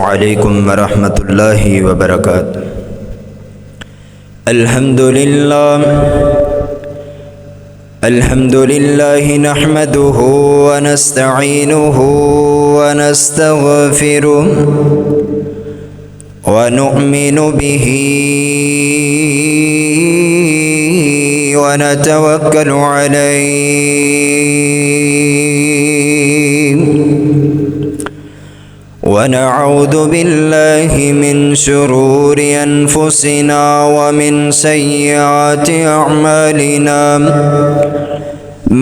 علیکم ورحمۃ اللہ وبرکاتہ۔ الحمد للہ نحمده ونستعینه ونستغفره ونؤمن به ونتوکل علیہ ونعوذ باللہ من شرور انفسنا ومن سیئات اعمالنا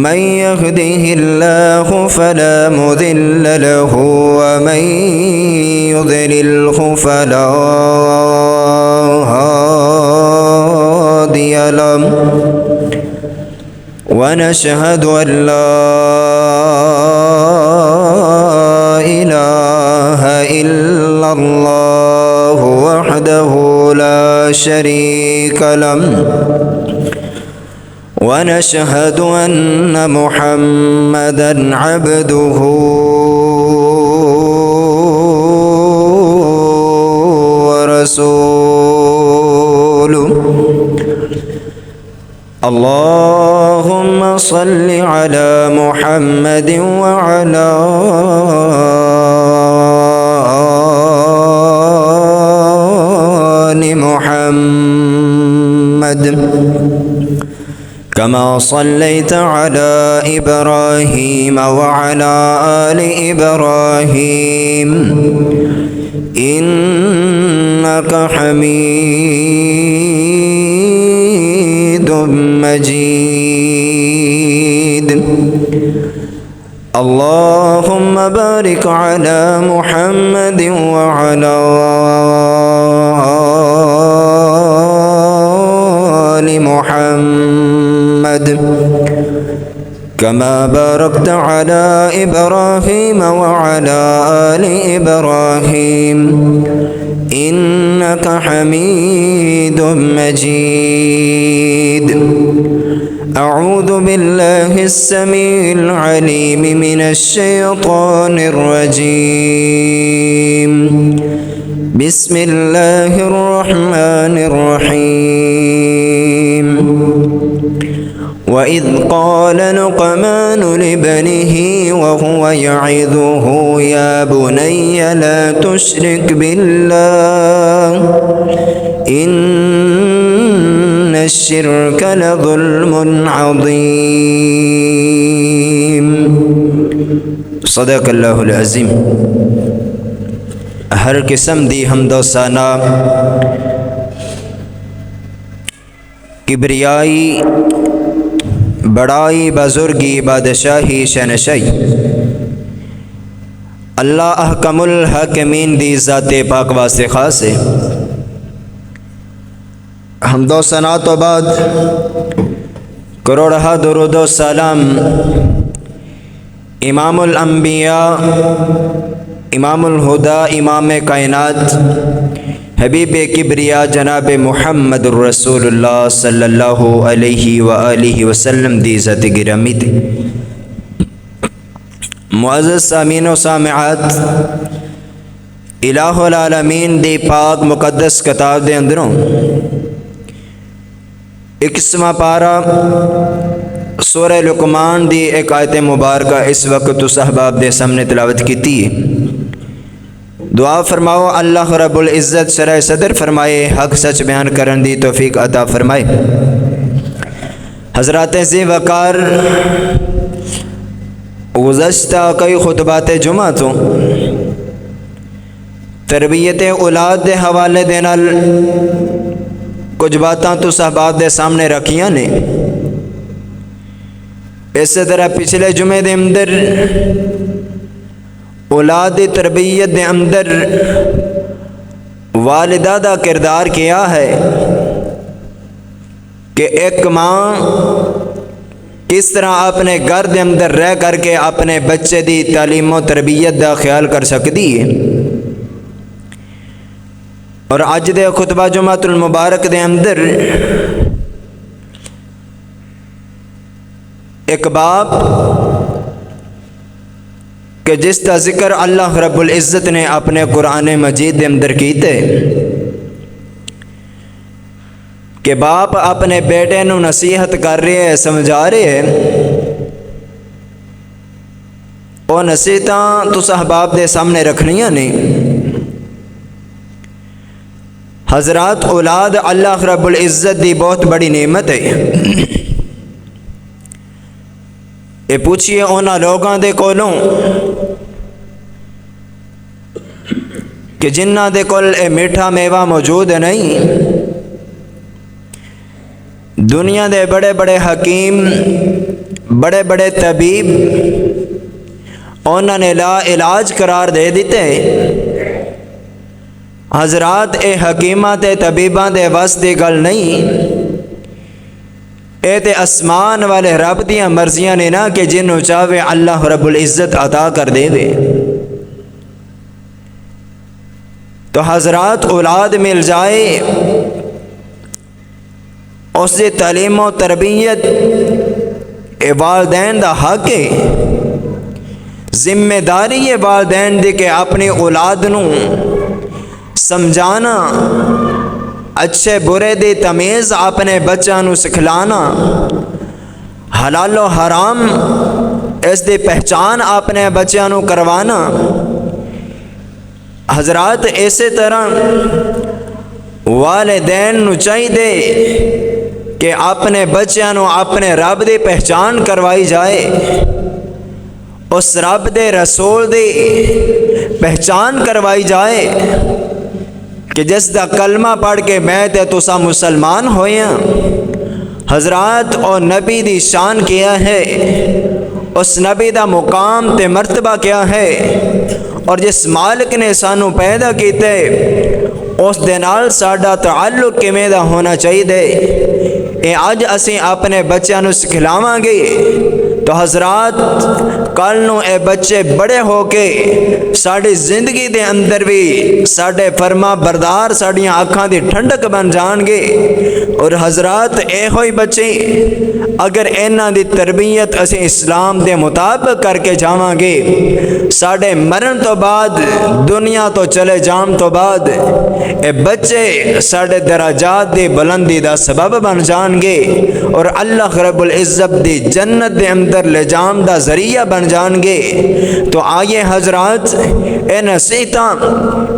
من يهده الله فلا مضل له ومن يضلله فلا هادي له ونشهد أن لا إله إلا الله وحده لا شريك له ونشهد أن محمدًا عبده ورسوله اللهم صل على محمد وعلى آل محمد كما صليت على إبراهيم وعلى آل إبراهيم إنك حميد مجيد اللهم بارك على محمد وعلى آل محمد كما باركت على إبراهيم وعلى آل إبراهيم إنك حميد مجيد أعوذ بالله السميع العليم من الشيطان الرجيم بسم الله الرحمن الرحيم وإذ قال لقمان لابنه وهو يعظه يا بني لا تشرك بالله إن الشرك لظلم عظيم صدق اللہ العظیم۔ ہر قسم دی حمد و ثنا کبریائی بڑائی بزرگی بادشاہی شہنشاہی اللہ احکم الحاکمین دی ذات پاک واسطے خاص ہے۔ حمد و ثنا تو بعد کروڑہ درود و سلام امام الانبیاء امام الہدا امام کائنات حبیب کبریا جناب محمد الرسول اللہ صلی اللہ علیہ وآلہ وسلم دی ذات گرامی تھی۔ معزز سامعین و سامعات، الہ العالمین دی پاک مقدس کتاب دے اندروں 21واں پارہ سورہ لقمان دی ایک آیت مبارکہ اس وقت تو صحباب دے سامنے تلاوت کی تھی۔ دعا فرماؤ اللہ رب العزت شرح صدر فرمائے، حق سچ بیان کرن دی توفیق عطا فرمائے۔ حضرات ذی وقار، گزشتہ کئی خطبات جمعہ تو تربیت اولاد دے حوالے دینا کچھ باتاں تو صحبات دے سامنے رکھیاں نے۔ اسی طرح پچھلے جمعے دے اندر اولاد دی تربیت دے اندر والدہ دا کردار کیا ہے کہ ایک ماں کس طرح اپنے گھر دے اندر رہ کر کے اپنے بچے دی تعلیم و تربیت دا خیال کر سکتی ہے۔ اور اج دے خطبہ جمعۃ المبارک دے اندر ایک باپ کہ جس کا ذکر اللہ رب العزت نے اپنے قرآن مجید دے اندر کیتے کہ باپ اپنے بیٹے نو نصیحت کر رہے ہیں، سمجھا رہے ہیں، وہ نصیحتاں تساں احباب دے سامنے رکھنیاں نہیں۔ حضرات اولاد اللہ رب العزت دی بہت بڑی نعمت ہے۔ یہ پوچھئے اونا لوگاں دے کولوں کہ جنہ دے کول اے میٹھا میوہ موجود نہیں، دنیا دے بڑے بڑے حکیم، بڑے بڑے طبیب انہوں نے لا علاج قرار دے دیتے۔ حضرات اے حکیمہ تے طبیباں دے وس دی گل نہیں، اے تے اسمان والے رب دیاں مرضیاں نے نا کہ جنوں چاہے اللہ رب العزت عطا کر دے وے۔ تو حضرات اولاد مل جائے، اس دی تعلیم و تربیت اے والدین دا حق ہے، ذمہ داری ہے والدین دی کہ اپنی اولاد نو سمجھانا، اچھے برے دی تمیز اپنے بچوں نو سکھلانا، حلال و حرام اس دی پہچان اپنے بچوں نو کروانا۔ حضرات اسی طرح والدین نو چاہیے کہ اپنے بچوں نو اپنے رب دی پہچان کروائی جائے، اس رب دے رسول دی پہچان کروائی جائے کہ جس دا کلمہ پڑھ کے میں تے تسا مسلمان ہوئے ہیں۔ حضرات اور نبی دی شان کیا ہے، اس نبی دا مقام تے مرتبہ کیا ہے، اور جس مالک نے سانو پیدا کیتے اس دے نال ساڈا تعلق کیویں دا ہونا چاہیے، اے اج اسیں اپنے بچیاں نو سکھلاواں گے تو حضرات کل نو اے بچے بڑے ہو کے ساڑی زندگی دے اندر بھی ساڑے فرما بردار ساڑیاں آنکھاں دی ٹھنڈک بن جان گے۔ اور حضرات اے ہوئی بچے اگر اینا دی تربیت اسیں اسلام دے مطابق کر کے جاواں گے، ساڑے مرن تو بعد دنیا تو چلے جام تو بعد اے بچے ساڑے درجات دی بلندی دا سبب بن جان گے، اور اللہ رب العزت دی جنت دے اندر لے جام دا ذریعہ بن جان گے۔ تو آئیے حضرات اے نصیحتاں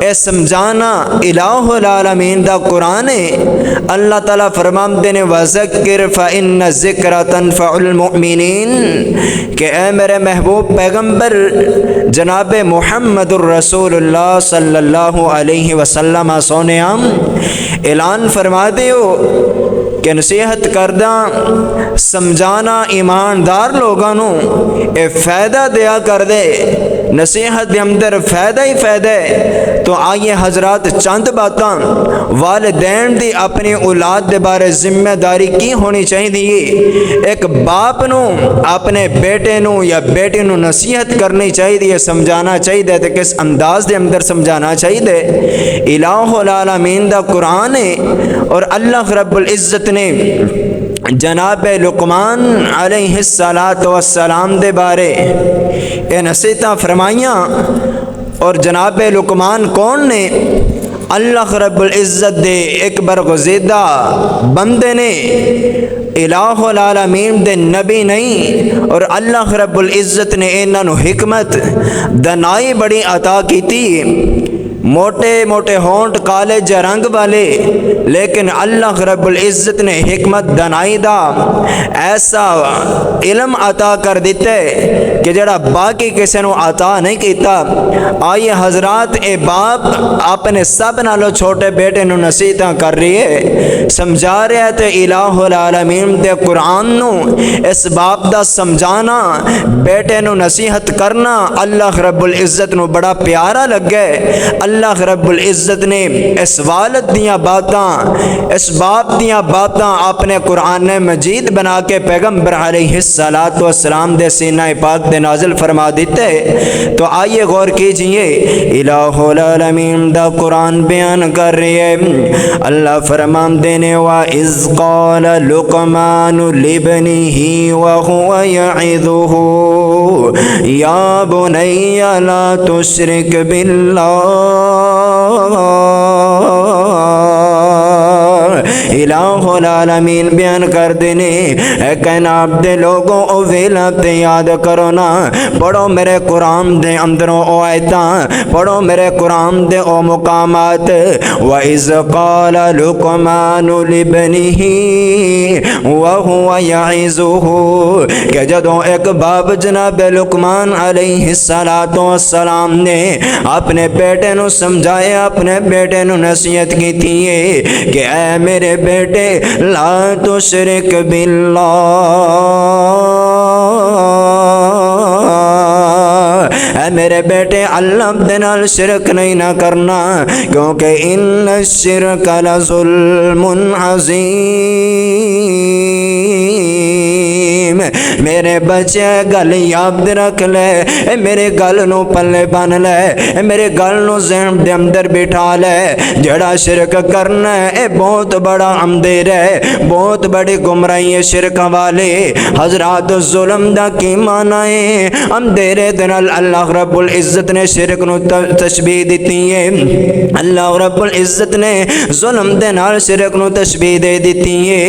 اے سمجھانا الہ العالمین دا قرآن ہے۔ اللہ تعالیٰ فرماتے ہیں وَذَكِّرْ فَإِنَّ الذِّكْرَ تَنفَعُ الْمُؤْمِنِينَ کہ اے میرے محبوب پیغمبر جناب محمد الرسول اللہ صلی اللہ علیہ وسلم سونے اعلان فرماتے ہو کہ نصیحت کردہ سمجھانا ایماندار لوگانوں اے فائدہ دیا کر دے، نصیحت دے اندر فائدہ ہی فائدہ ہے۔ تو آئیے حضرات چند باتاں والدین دی اپنی اولاد دے بارے ذمہ داری کی ہونی چاہیے۔ ایک باپ نو اپنے بیٹے نو یا بیٹی نو نصیحت کرنی چاہیے، سمجھانا چاہیے، تو کس انداز دے اندر سمجھانا چاہیے۔ الہ العالمین دا قرآن ہے، اور اللہ رب العزت نے جناب لقمان علیہ السلام دے بارے اے نصیحتاں فرمائیاں۔ اور جناب لقمان کون نے؟ اللہ رب العزت دے ایک برگزیدہ بندے نے، الہ العالمین دے نبی نہیں، اور اللہ رب العزت نے انہاں نو حکمت دنائی بڑی عطا کی تھی۔ موٹے موٹے ہونٹ کالے رنگ والے، لیکن اللہ رب العزت نے حکمت دنائی دا ایسا علم عطا کر دیتے کہ جڑا باقی کسی نو عطا نہیں کیتا۔ آئیے حضرات اے باپ اپنے سب نالو چھوٹے بیٹے نو نصیحتاں کر رہی ہے، سمجھا رہے ہے تے الہ العالمین دے قرآن نو اس باپ دا سمجھانا، بیٹے نو نصیحت کرنا اللہ رب العزت نو بڑا پیارا لگے۔ اللہ رب العزت نے اس والد دیاں باتاں، اس باپ دیاں باتاں اپنے قرآن مجید بنا کے پیغمبر علیہ السلام دے سینہ پاک دے دے نازل فرما دیتے. تو آئیے غور کیجئے الہ العالمین دا قرآن بیان کر رہی ہے. اللہ فرماندے نے وَإِذْ قَالَ لُقْمَانُ لِابْنِهِ وَهُوَ يَعِظُهُ يَا بُنَيَّ لَا تُشْرِكْ بِاللَّهِ. الہ العالمین بیان کر دینے اے کائنات دے لوگوں او ویلا تے یاد کرو نا. پڑھو میرے قرآن دے اندروں او آیتاں, پڑھو میرے قرآن دے او مقامات. وَإِذْ قَالَ لُقْمَانُ لِابْنِهِ وَهُوَ يَعِظُهُ کہ جدوں ایک باپ جناب لقمان علیہ السلام نے اپنے بیٹے نو سمجھائے, اپنے بیٹے نو نصیحت کی تھی کہ اے میرے بیٹے لا تشرک باللہ, اے میرے بیٹے اللہ دے نال شرک نہیں نہ کرنا, کیونکہ ان الشرک لظلم عظیم. میرے بچے گل یاد رکھ لے, اے میرے گل نو پلے بن لے, اے میرے گل نو ذہن دے اندر بٹھا لے. جڑا شرک کرنا ہے اے بہت بڑا اندھیر ہے, بہت بڑی گمراہی ہے شرک والے. حضرات ظلم دا کی معنی ہے اندھیرے دے نال اللہ رب العزت نے شرک نو تشبیہ دیتی ہے. اللہ رب العزت نے ظلم دے نال شرک نو تشبیہ دے دیتی ہے.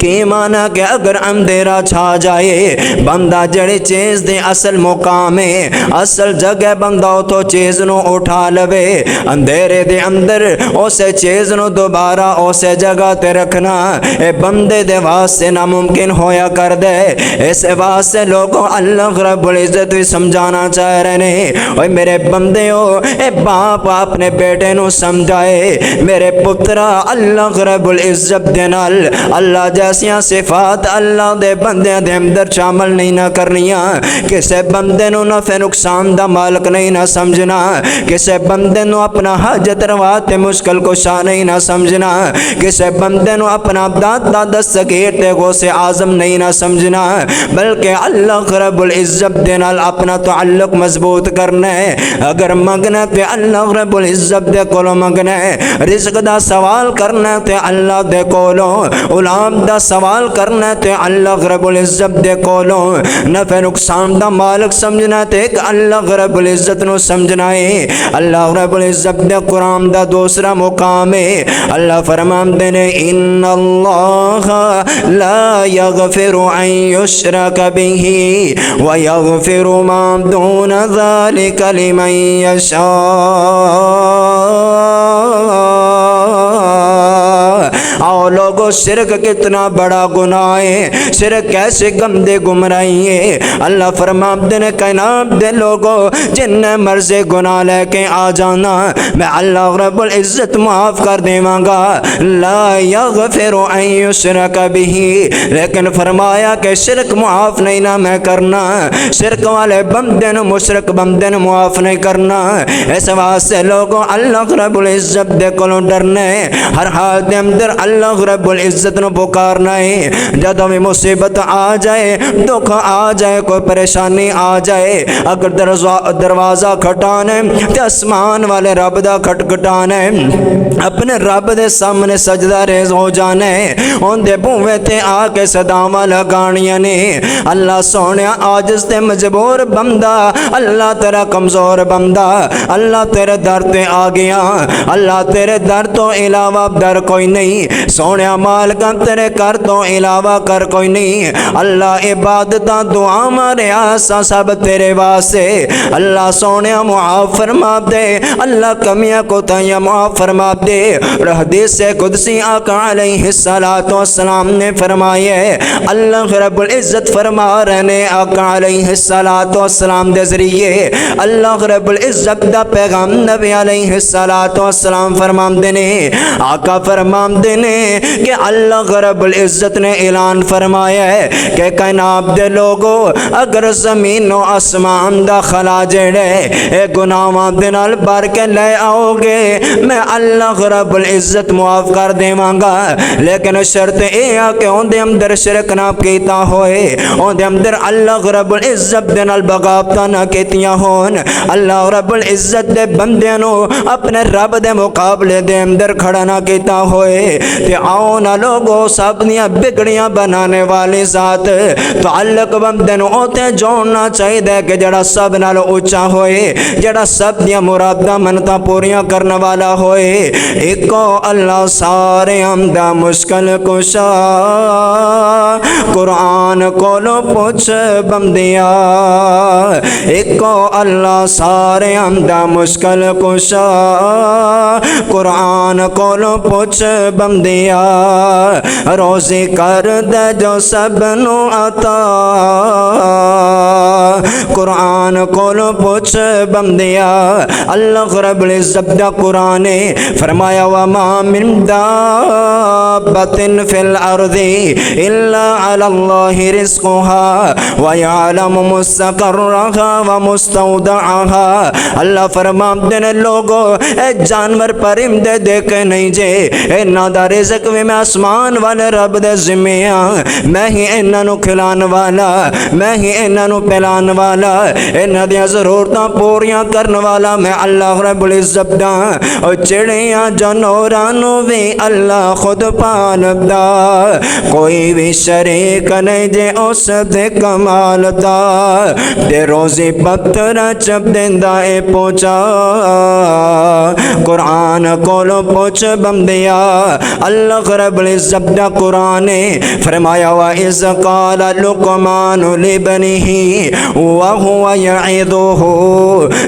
کی معنی کہ اگر اندھیرا چھا جائے, بندہ جڑی چیز دے اصل مقام ہے, اصل جگہ بندہ تو چیز نو اٹھا لوے, اندھیرے دے اندر اسے چیز نو دوبارہ اسے جگہ تے رکھنا اے بندے دے واسطے ناممکن ہویا کر دے. اس واسطے لوگوں اللہ رب العزت بھی سمجھانا چاہ رہے ہیں, اوے میرے بندے ہو, اے باپ اپنے بیٹے نو سمجھائے میرے پترا اللہ رب العزت دے نال اللہ جیسیاں صفات اللہ دے بندے دے اندر شامل نہیں نہ کرنیاں. کسے بندے نو نفع نقصان دا مالک نہیں نہ سمجھنا, کسے بندے نو اپنا حاجت روا تے مشکل کشا نہیں نہ سمجھنا, کسے بندے نو اپنا دادا دستگیر تے غوث اعظم نہیں نہ سمجھنا, بلکہ اللہ رب العزت دے نال اپنا تعلق مضبوط کرنا ہے. اگر منگنا تے اللہ رب العزت دے کولوں منگنا ہے, رزق دا سوال کرنا تے اللہ دے کولوں, اولاد دا سوال کرنا تے اللہ رب العزت دے کولوں, نفع نقصان دا مالک سمجھنا تے اللہ رب العزت نو سمجھنا ہے. اللہ رب العزت دے قرآن دا دوسرا مقام ہے. اللہ فرماندے نے ان اللہ لا یغفر ان یشرک به ویغفر ما دون ذلک لمن یشاء. آؤ لوگو, شرک کتنا بڑا گناہ ہے, شرک کیسے گندے گمراہی ہے. اللہ فرماتے ہیں کائنات دے لوگو جن مرضی گناہ لے کے آ جانا میں اللہ رب العزت معاف کر دیواں گا. لا یغفر ان یشرک به, لیکن فرمایا کہ شرک معاف نہیں نہ میں کرنا, شرک والے بندے نو مشرک بندے نو معاف نہیں کرنا. اس واسطے لوگوں اللہ رب العزت دے کولوں ڈرنا ہے, ہر حال دے اندر اللہ رب العزت نو پکارنا ہے. جدوں بھی مصیبت آ جائے, دکھ آ جائے, کوئی پریشانی آ جائے, اگر دروازہ کھٹانا ہے تے آسمان والے رب دا کھٹکھٹانا ہے, اپنے رب دے سامنے سجدہ ریز ہو جانا ہے, ان دے بوئے تے آ کے صداواں لگانیاں نے. اللہ سونیا عاجز تے مجبور بندہ, اللہ تیرا کمزور بندہ, اللہ تیرے در تے آ گیا, اللہ تیرے در تو علاوہ در کوئی نہیں, سونیا مالکاں تیرے کر تو علاوہ کر کوئی نہیں. اللہ عبادتاں دعا مارے آسا سب تیرے واسطے. اللہ سونیا معاف فرما دے, اللہ کمیاں کو تیاں معاف فرما دے. حدیث قدسی آقا علیہ السلام نے فرمائے, اللہ رب العزت فرما رہے آقا علیہ السلام دے ذریعے اللہ رب العزت دا پیغام نبی علیہ السلام فرماندے نے. آقا فرماندے نے کہ اللہ رب العزت نے اعلان فرمایا ہے کہ کائنات دے لوگو اگر زمین و آسمان دا خلا جڑے اے گناہاں دے نال بھر کے لے آؤ گے میں اللہ رب العزت معاف کر دیواں گا، لیکن شرط اے ہے کہ اون دے اندر شرک نہ کیتا ہوئے، اون دے اندر اللہ رب العزت دے نال بغاوتاں نہ کیتیاں ہون، اللہ رب العزت دے بندیاں نو اپنے رب دے مقابلے دے اندر کھڑا نہ کیتا ہوئے۔ تے آؤ نہ لوگو سب دیاں بگڑیاں بنانے والی ذات تعلق بندے نو اوتے جوڑنا چاہیے کہ جڑا سب نال اونچا ہوئے، جڑا سب دیاں مراداں منتاں پوریاں کرنے والا ہوئے۔ ایکو اللہ سارے دا مشکل کشا، قرآن کولو پوچھ بندیا، ایکو اللہ سارے دا مشکل کشا، قرآن کولو پوچھ بندیا، روزی کر دے جو سب نو عطا، قرآن کولو پوچھ بندیا۔ اللہ رب العزت دا قرآن فرمایا وما من دابۃ فی الارض الا علی اللہ رزقها ویعلم مستقرها ومستودعها۔ اللہ فرماتے ہیں لوگو اے جانور پرندے دیکھے نہیں جے، انہاں دا رزق بھی میں آسمان والے رب دے ذمہ ہاں، میں ہی انہاں نو کھلان والا، میں ہی انہاں نو پلان والا، انہاں دیاں ضرورتاں پوریاں کرن والا میں اللہ رب العزت دا، اور چڑیاں جانوراں نو بھی اللہ خود پالدا، کوئی بھی شریک نہیں جے اس دے کمال دا، تے روزی پتھر چپ دیندا اے پہنچا، قرآن کولو پوچھ بندیا۔ اللہ رب العزت دا قرآن فرمایا وَإِذْ قَالَ لُقْمَانُ لِابْنِهِ وَهُوَ يَعِظُهُ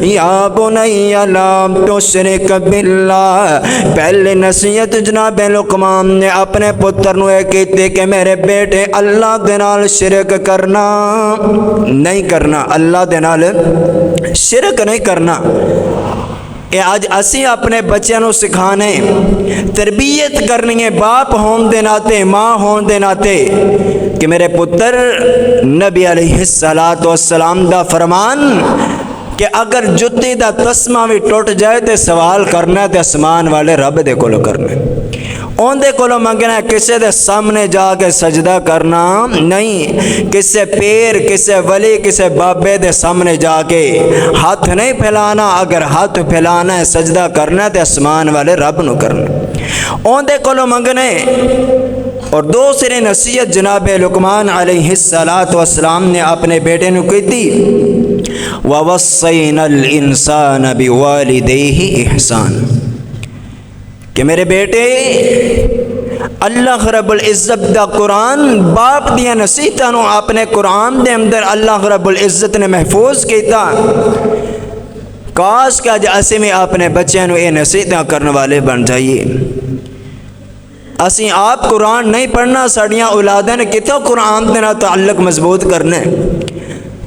يَا بُنَيَّ لَا تُشْرِكْ بِاللَّهِ۔ پہلے نصیحت جناب لقمان نے اپنے پتر نو کہتے کہ میرے بیٹے اللہ دے نال شرک کرنا نہیں کرنا، اللہ دے نال شرک نہیں کرنا۔ اے آج اسی اپنے بچیاں نو سکھانے تربیت کرنی ہے، باپ ہون دے ناتے ماں ہون دے ناتے، کہ میرے پتر نبی علیہ السلام دا فرمان کہ اگر جتی دا تسمہ بھی ٹوٹ جائے تے سوال کرنا تے اسمان والے رب دے کولو کرنا، اون دے کولو منگنا ہے، کسے دے سامنے جا کے سجدہ کرنا نہیں، کسے پیر کسے ولی کسے بابے دے سامنے جا کے ہاتھ نہیں پھیلانا، اگر ہاتھ پھیلانا ہے سجدہ کرنا تے اسمان والے رب نو کرنا، اون دے کولو منگنے۔ اور دوسری نصیحت جناب لقمان علیہ السلام نے اپنے بیٹے نو کی تھی وَوَصَّيْنَا الْإِنسَانَ بِوَالِدَيْهِ إِحْسَانًا، کہ میرے بیٹے اللہ رب العزت دا قرآن باپ دیا نصیحتاں نو اپنے قرآن دے اندر اللہ رب العزت نے محفوظ کیتا، کاش کہ اج اسی میں اپنے بچوں نو یہ نصیحتاں کرنے والے بن جائیے۔ اسی آپ قرآن نہیں پڑھنا، ساڑیاں اولادیں نے کتوں قرآن دے نال تعلق مضبوط کرنے،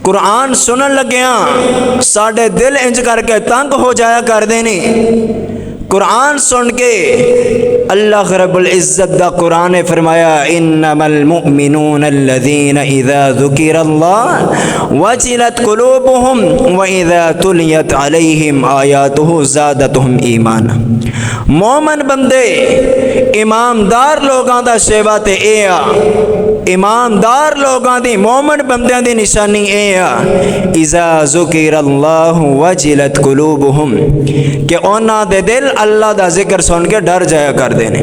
قرآن سنن لگیاں ساڑے دل انج کر کے تنگ ہو جایا کر دینی، قرآن سن کے اللہ رب العزت دا قرآن فرمایا انما المؤمنون الذین اذا ذکر اللہ وجلت قلوبهم واذا تلیت علیہم آیاتہ زادتہم ایمانا۔ مومن بندے ایماندار لوگاں دا شیوا تے اے آ، ایماندار لوگاں دی مومن بندیاں دی نشانی اے آ اذا ذکر اللہ وجلت قلوبهم، کہ اونا دے دل اللہ دا ذکر سن کے ڈر جایا کر دینے،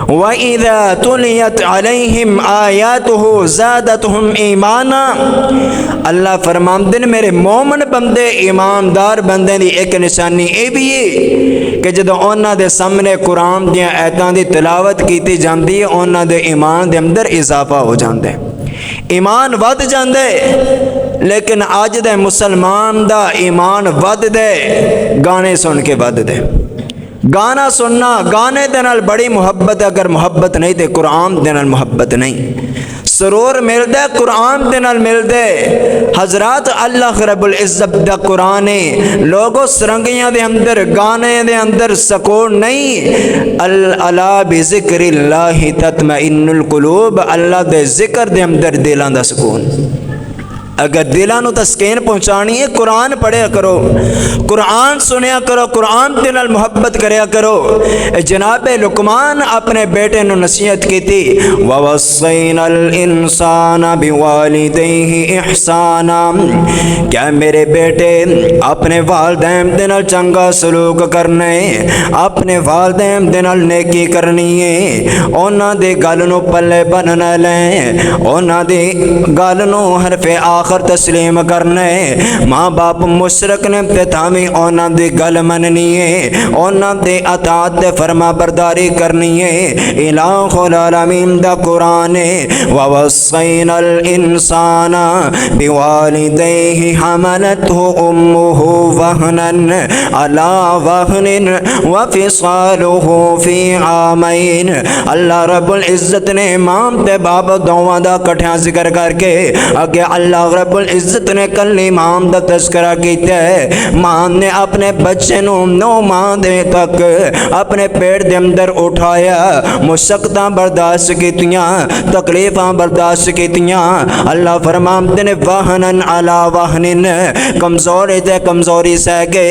وَإِذَا تُلِيَتْ عَلَيْهِمْ آيَاتُهُ زَادَتْهُمْ ایمانا۔ اللہ فرماندے نے میرے مومن بندے ایماندار بندے دی ایک نشانی اے بھی ہے کہ جدو اونا دے سامنے قرآن دیا ایتاں دی تلاوت کیتی جاندی ہے اونا دے ایمان دے اندر اضافہ ہو جاندے، ایمان ود جاندے۔ لیکن آج دے مسلمان دا ایمان ود دے گانے سن کے ود دے، گانا سننا، گانے دے نال بڑی محبت، اگر محبت نہیں تے قرآن دے نال محبت نہیں، سرور ملتا ہے قرآن دے نال ملتا ہے۔ حضرات اللہ رب العزت دا قرآن ہے، لوگوں سرنگیاں دے اندر گانے دے اندر سکون نہیں۔ الا بذکر اللہ تطمئن القلوب، اللہ دے ذکر دے اندر دلاں دا سکون۔ اگر دلاں نو تسکین پہنچانی ہے قرآن پڑھیا کرو، قرآن سنیا کرو، قرآن دے نال محبت کریا کرو۔ جناب لقمان اپنے بیٹے نو نصیحت کی تھی، وَوَصَّيْنَا الْإِنسَانَ بِوَالِدَيْهِ إِحْسَانًا، کیا میرے بیٹے اپنے والدین دے نال چنگا سلوک کرنا ہے، اپنے والدین دے نال نیکی کرنی ہے، اونا دے گل نو پلے بننا لیں، اونا دے گل نو حرف آخر تسلیم کرنے۔ ماں باپ مشرک نے تے تامی اونا دی گل مننی ہے، اونا دی اطاعت تے فرما برداری کرنی ہے۔ الہ العالمین دا قرآن ہے، وَوَصَّيْنَا الْإِنسَانَ بِوَالِدَيْهِ حَمَلَتْهُ أُمُّهُ وَهْنًا عَلَى وَهْنٍ وَفِصَالُهُ فِي عَامَيْنِ۔ اللہ رب العزت نے ماں تے باپ دوواں دا کٹھیاں ذکر کر کے اگے اللہ رب العزت نے کل امام دا تذکرہ کیتا ہے۔ ماں نے اپنے بچے نو 9 ماہ دے تک اپنے پیٹ دے اندر اٹھایا، مشقتاں برداشت کیتیاں، تکلیفاں برداشت کیتیاں۔ اللہ فرماتے نے وہنن علی وہنن، کمزوری تے کمزوری سہ کے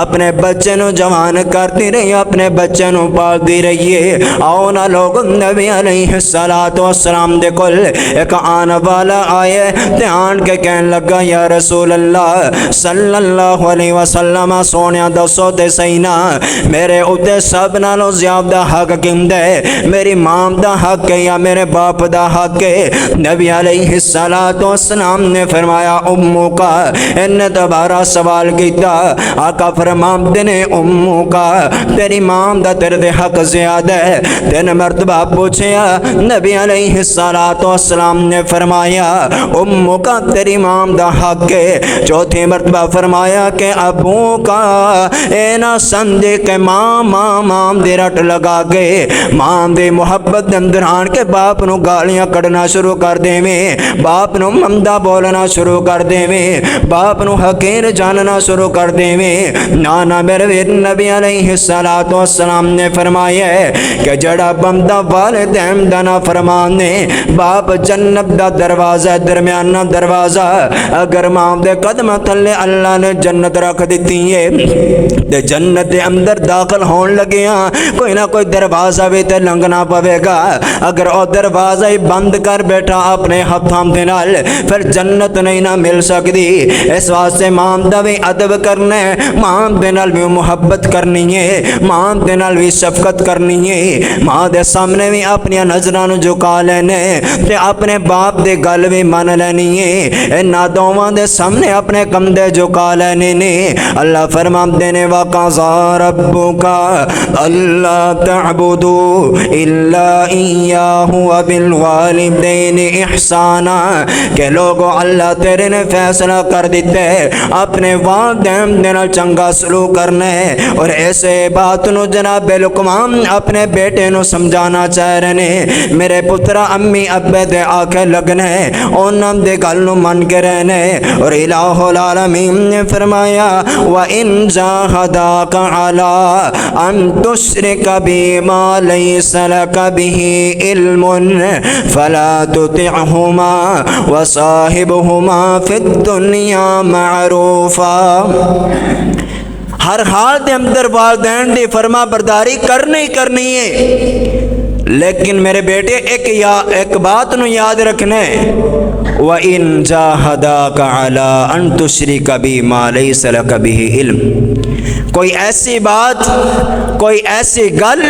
اپنے بچے نو جوان کرتی رہی، اپنے بچے نو پالتی رہیے۔ آؤ نا لوگ نبی علیہ السلام دے کل ایک آن والا آئے تے آن کے کہن لگا، یا رسول اللہ صلی اللہ علیہ وسلم، سونیا دسو تے سینا میرے اتے سب نالوں زیادہ حق کیندے، میری ماں دا حق ہے یا میرے باپ دا حق ہے؟ نبی علیہ السلام نے فرمایا امو کا۔ انہیں دوبارہ سوال کیتا، آقا فرماتے نے امو کا، تیری ماں دا تیرے دے حق زیادہ ہے۔ 3 مرتبہ پوچھیا، نبی علیہ السلام نے فرمایا امو کا، تیری ماں دا حق ہے۔ 4تھی مرتبہ فرمایا کہ ابو کا، اے نہ سمجھے کہ ماں دے رٹ لگا کے ماں دے محبت دے اندر آن کے باپ نو گالیاں کڑنا شروع کر دے میں، باپ نو ممدہ بولنا شروع کر دے میں، باپ نو حقیر جاننا شروع کر دے میں۔ نانا میرے ویر نبی علیہ السلام نے فرمایا ہے کہ جڑا بندہ والدین دا نا فرمانے، باپ جنت دا دروازہ درمیانہ دروازہ، اگر ماں دے قدم تھلے اللہ نے جنت رکھ دیتی ہے تے جنت دے اندر داخل ہون لگیاں کوئی نہ کوئی دروازہ بھی تے لنگنا پوے گا۔ اگر او دروازہ ہی بند کر بیٹھا اپنے ہتھاں دے نال، پھر جنت نہیں نہ مل سکتی۔ اس واسطے ماں دا بھی ادب کرنا ہے، ماں دے نال بھی محبت کرنی ہے، ماں دے نال بھی شفقت کرنی ہے، ماں دے سامنے بھی اپنی نظراں نو جھکا لینے تے اپنے باپ دے گل بھی من لینی ہے، انہاں دوواں دے سامنے اپنے کندھے جھکا لینے نے۔ اللہ فرماتے نے وَقَضَىٰ رَبُّكَ أَلَّا تَعْبُدُوا إِلَّا إِيَّاهُ وَبِالْوَالِدَيْنِ إِحْسَانًا، کہ لوگو اللہ تیرے نے فیصلہ کر دیتے اپنے والدین دے نال چنگا سلوک کرنے، اور ایسے بات نو جناب لقمان اپنے بیٹے نو سمجھانا چاہ رہے ہیں۔ میرے پترا امی ابے دے آکھے لگنے، انہاں دے گل نو من کے رہنے، اور الہ العالمین نے فرمایا وَإِن جَاهَدَاكَ عَلَىٰ أَن تُشْرِكَ بِي مَا لَيْسَ لَكَ بِهِ عِلْمٌ فَلَا تُطِعْهُمَا وَصَاحِبْهُمَا فِي الدُّنْيَا مَعْرُوفًا۔ ہر حال دے اندر والدین دی فرما برداری کرنی ہے، لیکن میرے بیٹے ایک بات نو یاد رکھنے، وَإِن جَاهَدَاكَ عَلَىٰ أَن تُشْرِكَ بِي مَا لَيْسَ لَكَ بِهِ عِلْمٌ، کوئی ایسی بات، کوئی ایسی گل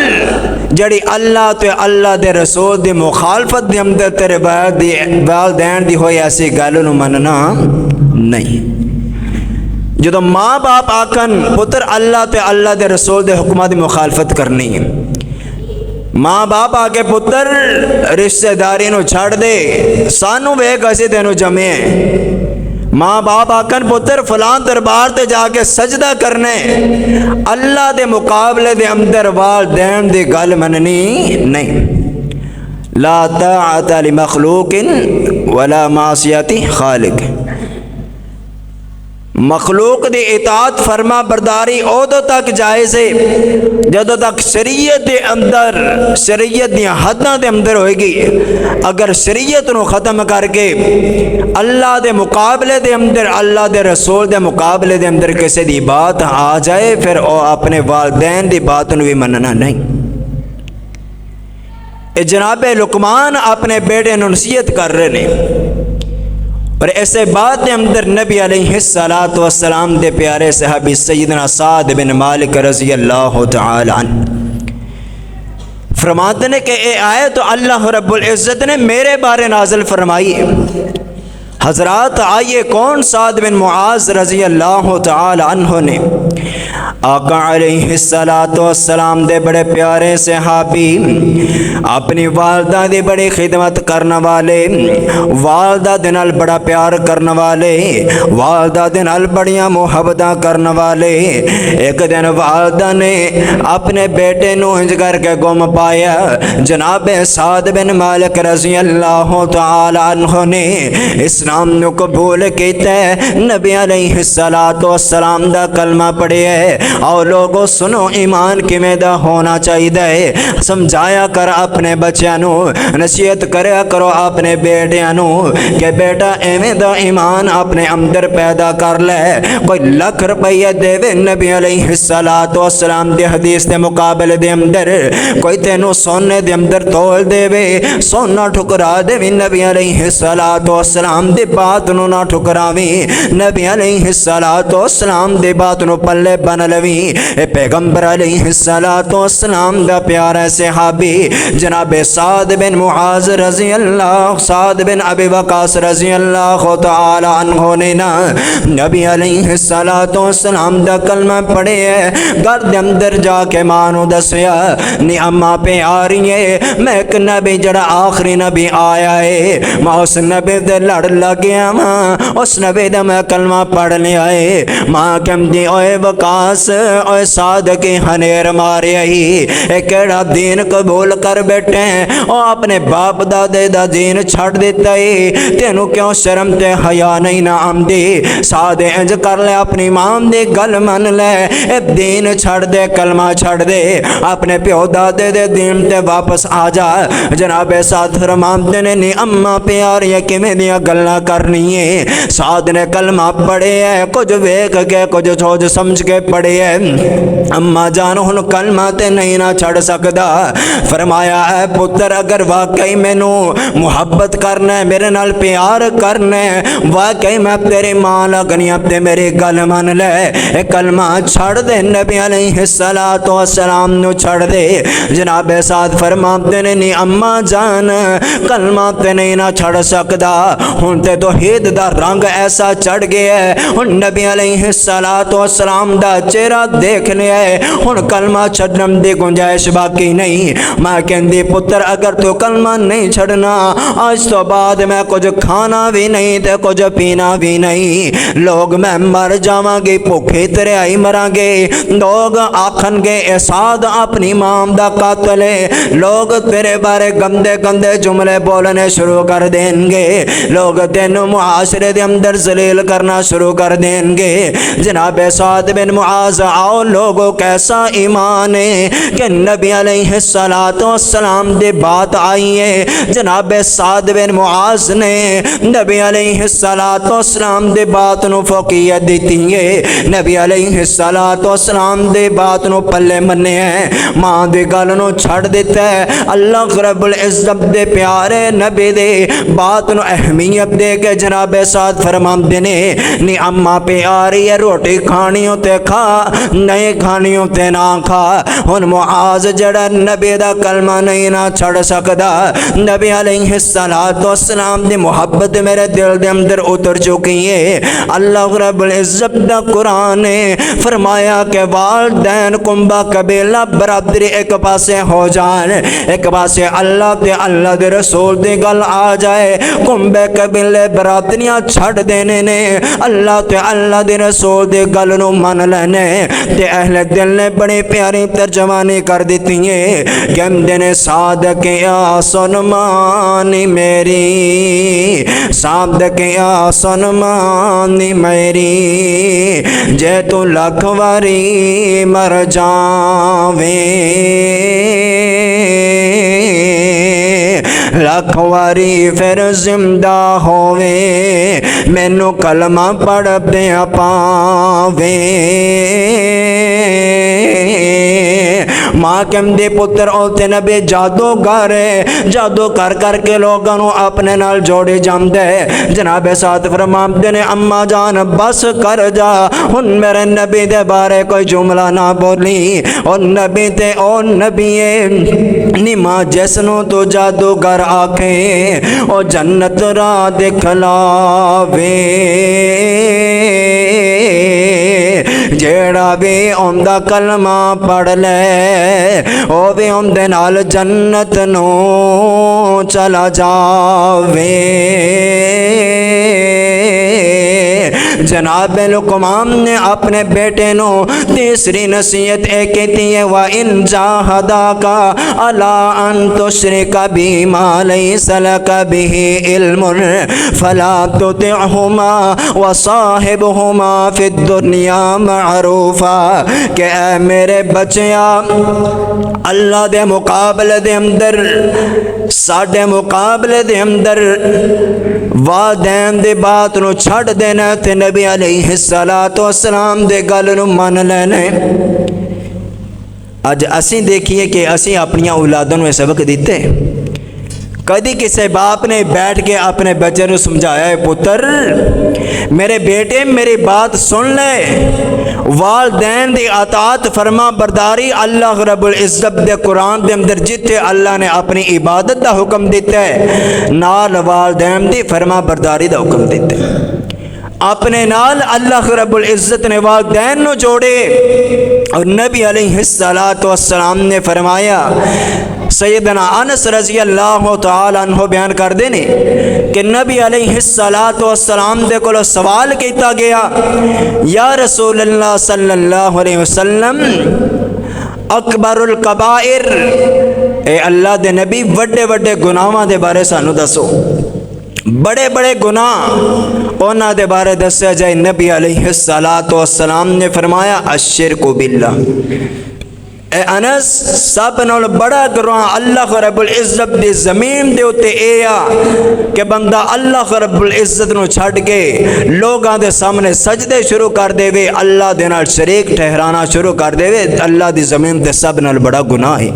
جڑی اللہ تے اللہ دے رسول دی مخالفت دے اندر تیرے والدین دی ہوئی ایسی گل نو مننا نہیں۔ جدو ماں باپ آکن پتر اللہ تے اللہ دے رسول دے حکمہ دی مخالفت کرنی ہے، ماں باپ آکے پتر رشتہ داری نو چھڑ دے، سانو ویک اسی تینو جمعے، ماں باپ آکن پتر فلان دربار تے جا کے سجدہ کرنے، اللہ دے مقابلے دے اندر والدین دی گل مننی نہیں۔ لا طاعت لمخلوق ولا معصیت خالق. مخلوق دی اطاعت فرما برداری ادو تک جائز ہے جدو تک شریعت دے اندر، شریعت دی حداں دے اندر ہوئے گی. اگر شریعت نو ختم کر کے اللہ دے مقابلے دے اندر، اللہ دے رسول دے مقابلے دے اندر کسی دی بات آ جائے، پھر او اپنے والدین دی بات نو بھی مننا نہیں. جناب لقمان اپنے بیٹے نو نصیحت کر رہے نے، اور ایسے بات کے اندر نبی علیہ السلام دے پیارے صحابی سیدنا سعد بن مالک رضی اللہ تعالی عنہ فرماتے ہیں کہ اے آیت تو اللہ رب العزت نے میرے بارے نازل فرمائی ہے. حضرات آئیے کون؟ سعد بن معاذ رضی اللہ تعالی عنہ نے آقا علیہ السلام دے بڑے پیارے صحابی، اپنی والدہ دی بڑی خدمت کرنے والے، والدہ دے نال بڑا پیار کرنے والے، والدہ دے نال بڑیاں محبتاں کرنے والے. ایک دن والدہ نے اپنے بیٹے نو ہنج کر کے گم پایا. جناب سعد بن مالک رضی اللہ تعالی عنہ نے اسلام نو قبول کیتا ہے، نبی علیہ السلام دا کلمہ پڑھے ہے. اور لوگوں سنو، ایمان کیویں دا ہونا چاہیے، سمجھایا کر اپنے بچیاں نو، نصیحت کریا کرو اپنے بیٹیاں نو کہ بیٹا ایویں دا ایمان اپنے اندر پیدا کر لے. کوئی لاکھ روپیہ دے وے نبی علیہ السلام دی حدیث دے مقابلے دے اندر، کوئی تینوں سونے دے اندر تول دے وے، سونا ٹھکرا دے وے، نبی علیہ السلام دی بات نو نہ ٹھکراویں، نبی علیہ السلام دی بات نو پلے بن لویں. اے پیغمبر علیہ السلام دا پیارا صحابی جناب سعد بن معاذ رضی اللہ، سعد بن ابی وقاص رضی اللہ تعالی عنہ نے نا نبی علیہ السلام دا کلمہ پڑھے ہے. گھر دے اندر جا کے ماں نو دسیا نی اماں پہ آ رہی ہے، میں ایک نبی جڑا آخری نبی آیا ہے، میں اس نبی دے لڑ لگیا، ماں اس نبی دا میں کلمہ پڑھ لیا ہے. ماں کہم دی اوے وقاص، اوے سعد کی ہنیر مارے ہی، اے کیڑا دین قبول کر بیٹھے ہیں، او اپنے باپ دادے دا دین چھڑ دیتا ہے، تینوں کیوں شرم تے حیا نہیں نہ آمدی؟ سعد انج کر لے، اپنی ماں دی گل من لے، اے دین چھڑ دے، کلمہ چھڑ دے، اپنے پیو دادے دے دین تے واپس آ جا. جناب سعد فرماندے نے نی اماں پیاری ہے کیویں دیاں گلاں کرنی ہے. سعد نے کلمہ پڑھے ہے، کچھ ویکھ کے کچھ سوچ سمجھ کے پڑھے ہے. اماں جان ہن کلمہ تے نہیں نہ چھڑ سکدا. فرمایا اے پتر اگر واقعی مینوں محبت کرنا ہے، میرے نال پیار کرنا ہے، واقعی میں تیری ماں لگنی اب تے میری گل من لے، اے کلمہ چھڑ دے، نبی علیہ السلام نو چھڑ دے. جناب سعد فرماتے نے نی اماں جان کلمہ تے نہیں نہ چھڑ سکدا، ہن تے توحید دا رنگ ایسا چڑھ گیا ہے، ہن نبی علیہ السلام دا چہرہ دیکھ لیا ہے، ہن کلمہ چھڑن دی گنجائش باقی نہیں. ماں کہندی پتر اگر تو کلمہ نہیں چھڑنا، آج تو بعد میں کچھ کھانا بھی نہیں تے کچھ پینا بھی نہیں. لوگ میں مر جاواں گی، بھوکے تریائی مراں گے، لوگ آکھن گے اے سعد اپنی ماں دا قاتل ہے، لوگ تیرے بارے گندے گندے جملے بولنے شروع کر دیں گے، لوگ تینوں معاشرے دے اندر ذلیل کرنا شروع کر دیں گے. جناب سعد بن معاذ آؤ لوگوں کیسا ایمان ہے کہ نبی علیہ السلام دے بات آئی ہے. جناب سعد بن معاذ نے نبی علیہ السلام دے بات نو فوقیت دیتی ہے، نبی علیہ السلام دے بات نو پلے مننے ہیں، ماں دے گل نو چھڑ دیتا ہے. اللہ رب العزت دے پیارے نبی دے بات نو اہمیت دے کے جناب سعد فرماندے نے نی اماں پہ آ رہی ہے، روٹی کھانیوں تے کھا، نہیں کھانیوں تے نہ کھا. ہن معاذ جڑا نبی دا کلمہ نہیں نہ چھڑ سکدا، نبی علیہ السلام دی محبت میرے دل دے اندر اتر چکی ہے. اللہ رب العزت دا قرآن نے فرمایا کہ والدین کنبہ قبیلہ برادری ایک پاسے ہو جان، ایک پاسے اللہ تے اللہ دے رسول دی گل آ جائے، کنبے قبیلے برادریاں چھڑ دینے نے اللہ تے اللہ دے رسول دی گل نو من لے. نے تے اہل دل نے بڑی پیاری ترجمانی کر دیتی ہے کہ نے صادق یا سنمانی میری، صادق یا سنمانی میری، جے تو لکھ واری مر جاویں، لکھ واری پھر زندہ ہوویں، مینوں کلمہ پڑھ دیا پاویں۔ ماکم دے پتر اوتے نبی جادوگر ہے، جادو کر کر کے لوگوں نو اپنے نال جوڑے جاندے۔ جناب ساتھ فرماندے نے اما جان بس کر جا، ہن میرے نبی دے بارے کوئی جملہ نہ بولی، اور نبی تے او نبی نما جسنو تو جادوگر آکھے او جنت را دکھلاوے، جیڑا بھی اوندا کلمہ پڑھ لے او بھی اوندے نال جنت نو چلا جاوے۔ جناب لقمان نے اپنے بیٹے نو تیسری نصیحت ایک کہتی ہے وَإِن جَاهَدَاكَ عَلَىٰ أَن تُشْرِكَ بِي مَا لَيْسَ لَكَ بِهِ عِلْمٌ فَلَا تُطِعْهُمَا وَصَاحِبْهُمَا فِي الدُّنْيَا مَعْرُوفًا، کہ اے میرے بچیا اللہ دے مقابلے دے اندر، ساڈے مقابلے دے اندر والدین دے بات نو چھڑ دینا تے نبی علیہ السلام دے گل نو من لینے۔ اج اسی دیکھیے کہ اسی اپنی اولادوں نے سبق دیتے، کدی کسی باپ نے بیٹھ کے اپنے بچے نو سمجھایا ہے پتر میرے بیٹے میری بات سن لے، والدین دی اطاعت فرما برداری اللہ رب العزت دے قرآن دے اندر جتے اللہ نے اپنی عبادت دا حکم دیتا ہے نال والدین دی فرما برداری دا حکم دیتا ہے۔ اپنے نال اللہ رب العزت نے والدین نو جوڑے، اور نبی علیہ السلام نے فرمایا، سیدنا انس رضی اللہ تعالیٰ عنہ بیان کر دینے کہ نبی علیہ السلام دے کو سوال کیتا گیا یا رسول اللہ صلی اللہ علیہ وسلم اکبر الکبائر، اے اللہ دے نبی وڈے وڈے گناہاں دے بارے سانو دسو، بڑے بڑے گناہ اونا دے بارے دسیا جائے۔ نبی علیہ السلام نے فرمایا الشرک باللہ، اے انس سب نال بڑا گناہ اللہ رب العزت دی زمین دے اتے اے آ کہ بندہ اللہ رب العزت نو چھڑ کے لوگاں دے سامنے سجدے شروع کر دے وے، اللہ دے نال شریک ٹھہرانا شروع کر دے وے، اللہ دی زمین دے سب نال بڑا گناہ ہے۔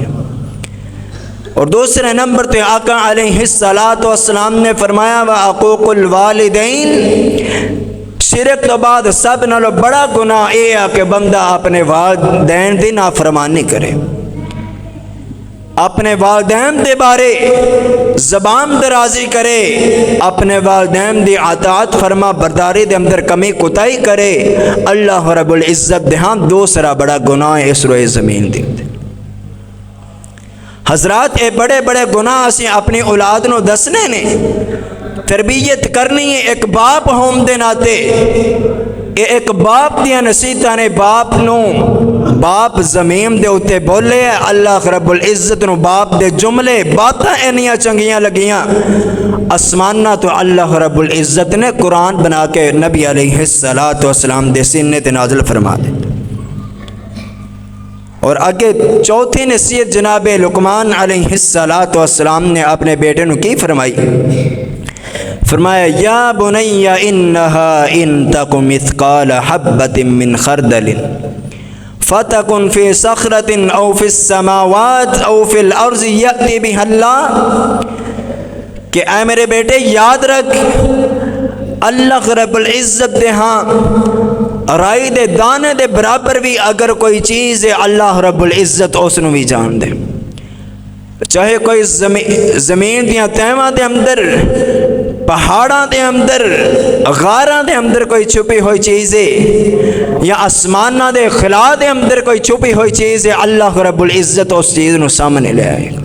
اور دوسرے نمبر تے آقا علیہ السلام نے فرمایا وعقوق الوالدین، شرک تو بعد سب نالو بڑا گناہ اے ہے کہ بندہ اپنے والدین دی نافرمانی کرے، اپنے والدین دے بارے زبان درازی کرے، اپنے والدین دی اطاعت فرما برداری دے اندر کمی کوتاہی کرے، اللہ رب العزت دے ہاں دوسرا بڑا گناہ ہے اس روئے زمین دی۔ حضرات اے بڑے بڑے گناہ اسی اپنی اولاد نو دسنے نے، تربیت کرنی ہے ایک باپ ہوم دے ناتے، ایک باپ دیا نصیحتاں نے باپ نو، باپ زمین دے اتے بولے ہے، اللہ رب العزت نو باپ دے جملے باتاں اینیاں چنگیاں لگیاں، اسمانہ تو اللہ رب العزت نے قرآن بنا کے نبی علیہ السلام دے سینے تے نازل فرما دے۔ اور آگے چوتھی نصیحت جناب لقمان علیہ السلام نے اپنے بیٹے نو کی فرمائی، فرمایا یا بنی انہا ان تک مثقال حبت من خردل فتکن فی صخرت او فی السماوات او فی الارض یأتی بها اللہ، کہ اے میرے بیٹے یاد رکھ اللہ رب العزت دے ہاں رائی دے دانے دے برابر بھی اگر کوئی چیز ہے اللہ رب العزت اس نو بھی جان دے، چاہے کوئی زمین دیاں تیواں دے اندر، پہاڑاں دے اندر، غاراں دے اندر کوئی چھپی ہوئی چیز ہے، یا آسماناں دے خلا دے اندر کوئی چھپی ہوئی چیز ہے، اللہ رب العزت اس چیز نو سامنے لے آئے گا۔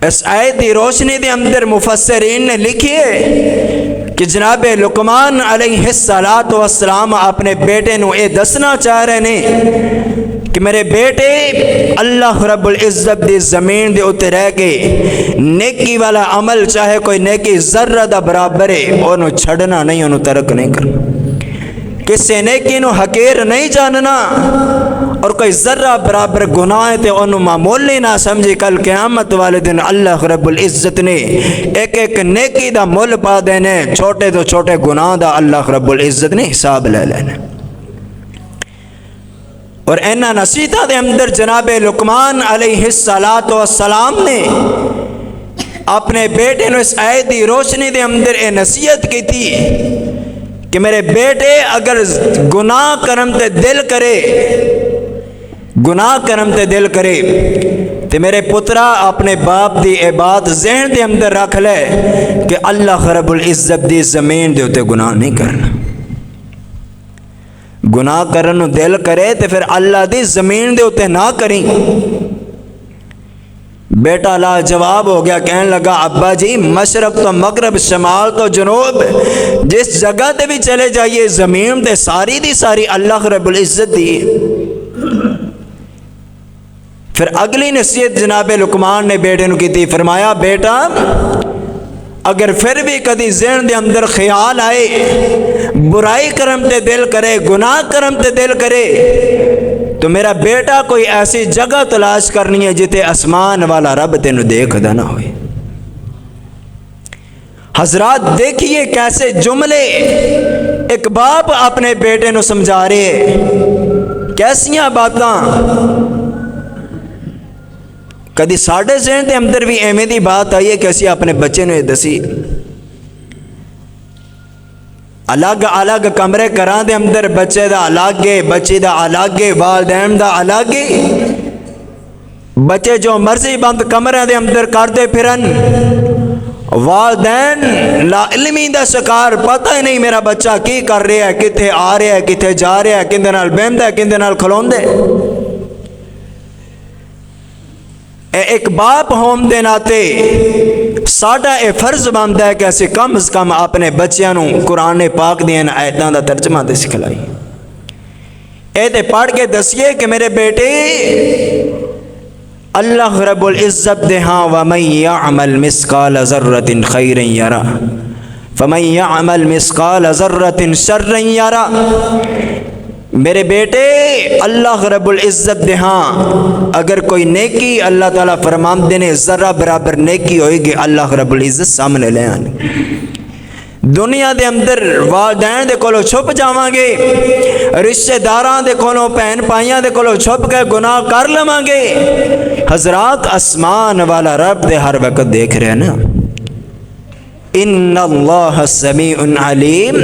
اس آیت دی روشنی دے اندر مفسرین نے لکھی ہے کہ جناب لقمان علیہ السلام اپنے بیٹے نو اے دسنا چاہ رہے ہیں کہ میرے بیٹے اللہ رب العزت دی زمین دے اتنے رہ کے نیکی والا عمل چاہے کوئی نیکی ذرہ دا برابر ہے انہوں چھڑنا نہیں، انہوں ترک نہیں کرنا، کسی نیکی نو حقیر نہیں جاننا، اور کوئی ذرہ برابر گناہ ہے تو انہوں معمولی نہ سمجھی۔ کل قیامت والے دن اللہ رب العزت نے ایک ایک نیکی دا مول پا دینے، چھوٹے تو چھوٹے گناہ دا اللہ رب العزت نے حساب لے لینے۔ اور اینا نصیحتاں دے اندر جناب لقمان علیہ السلام نے اپنے بیٹے نو اس آیت دی روشنی دے اندر اے نصیحت کی تھی کہ میرے بیٹے اگر گناہ کرم تے دل کرے، گناہ کرم تے دل کرے تے میرے پترا اپنے باپ دی اے بات ذہن دے اندر رکھ لے کہ اللہ رب العزت دی زمین دے ہوتے گناہ نہیں کرنا۔ گناہ کرن دل کرے تے پھر اللہ دی زمین دے ہوتے نہ کریں۔ بیٹا لا جواب ہو گیا، کہنے لگا ابا جی مشرق تو مغرب شمال تو جنوب جس جگہ تے بھی چلے جائیے زمین تے ساری دی ساری اللہ رب العزت دی۔ پھر اگلی نصیحت جناب لقمان نے بیٹے نو کی تھی، فرمایا بیٹا اگر پھر بھی کدی ذہن دے اندر خیال آئے برائی کرم تے دل کرے، گناہ کرم تے دل کرے تو میرا بیٹا کوئی ایسی جگہ تلاش کرنی ہے جتے آسمان والا رب تینو دیکھ دا نہ ہوئے۔ حضرات دیکھیے کیسے جملے ایک باپ اپنے بیٹے نو سمجھا رہے ہیں، کیسیاں باتاں۔ کدی ساڑھے ذہن دے اندر بھی ایمیں دی بات آئی ہے کہ اسی اپنے بچے نے دسی الگ الگ کمرے کران دے اندر، بچے دا الگ ہے، بچی دا الگ ہے، والدین دا الگ ہے، بچے جو مرضی بند کمرے دے اندر کردے پھرن، والدین لا علمی دا شکار، پتہ ہی نہیں میرا بچہ کی کر رہا ہے، کتے آ رہا ہے، کتے جا رہا ہے، کندے نال بیندہ ہے، کندے نال کھلون دے۔ ایک باپ ہوم دے ناتے ساڑھا اے فرض بنتا ہے کہ اسے کم از کم اپنے بچیاں نو قرآن پاک دین آیتاں دا ترجمہ دے سکھلائی، اے تے پڑھ کے دسیے کہ میرے بیٹے اللہ رب العزت دے ہاں وَمَن يَعْمَلْ مِثْقَالَ ذَرَّةٍ خَيْرًا يَرَهُ فَمَن يَعْمَلْ مِثْقَالَ ذَرَّةٍ شَرًّا يَرَهُ۔ میرے بیٹے اللہ رب العزت دے ہاں اگر کوئی نیکی اللہ تعالیٰ فرمان دینے ذرہ برابر نیکی ہوئے گی اللہ رب العزت سامنے لے آنے۔ دنیا دے اندر والدین دے کولو چھپ جاواں گے، رشتہ داران دے کولو پہن پائیاں دے کولو چھپ کے گناہ کر لواں گے، حضرات آسمان والا رب دے ہر وقت دیکھ رہے ہیں نا۔ ان اللہ سمیع علیم،